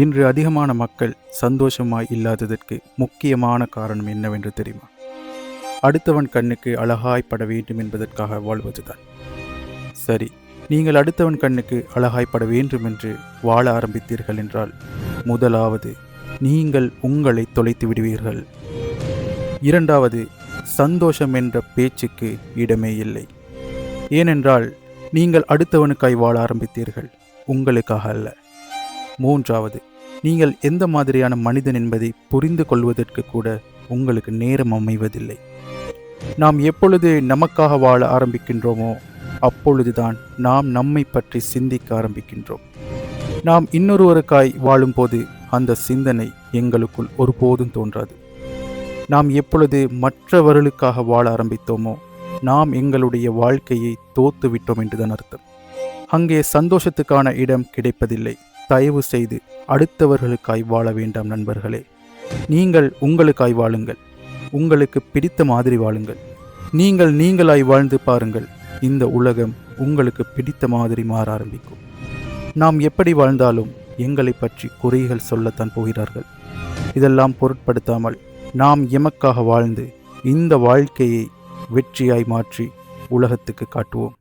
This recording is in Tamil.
இன்று அதிகமான மக்கள் சந்தோஷமாய் இல்லாததற்கு முக்கியமான காரணம் என்னவென்று தெரியுமா? அடுத்தவன் கண்ணுக்கு அழகாய்ப்பட வேண்டும் என்பதற்காக வாழ்வதுதான். சரி, நீங்கள் அடுத்தவன் கண்ணுக்கு அழகாய்ப்பட வேண்டும் என்று வாழ ஆரம்பித்தீர்கள் என்றால், முதலாவது நீங்கள் உங்களை தொலைத்து விடுவீர்கள். இரண்டாவது, சந்தோஷம் என்ற பேச்சுக்கு இடமே இல்லை. ஏனென்றால் நீங்கள் அடுத்தவனுக்காய் வாழ ஆரம்பித்தீர்கள், உங்களுக்காக அல்ல. மூன்றாவது, நீங்கள் எந்த மாதிரியான மனிதன் என்பதை புரிந்து கொள்வதற்கு கூட உங்களுக்கு நேரம் அமைவதில்லை. நாம் எப்பொழுது நமக்காக வாழ ஆரம்பிக்கின்றோமோ அப்பொழுதுதான் நாம் நம்மை பற்றி சிந்திக்க ஆரம்பிக்கின்றோம். நாம் இன்னொருவருக்காய் வாழும்போது அந்த சிந்தனை எங்களுக்குள் ஒருபோதும் தோன்றாது. நாம் எப்பொழுது மற்றவர்களுக்காக வாழ ஆரம்பித்தோமோ நாம் எங்களுடைய வாழ்க்கையை தோத்துவிட்டோம் என்றுதான் அர்த்தம். அங்கே சந்தோஷத்துக்கான இடம் கிடைப்பதில்லை. தயவு செய்து அடுத்தவர்களுக்காய் வாழ வேண்டாம் நண்பர்களே. நீங்கள் உங்களுக்காய் வாழுங்கள். உங்களுக்கு பிடித்த மாதிரி வாழுங்கள். நீங்களாய் வாழ்ந்து பாருங்கள். இந்த உலகம் உங்களுக்கு பிடித்த மாதிரி மாற ஆரம்பிக்கும். நாம் எப்படி வாழ்ந்தாலும் எங்களை பற்றி குறைகள் சொல்லத்தான் போகிறார்கள். இதெல்லாம் பொருட்படுத்தாமல் நாம் எமக்காக வாழ்ந்து இந்த வாழ்க்கையை வெற்றியாய் மாற்றி உலகத்துக்கு காட்டுவோம்.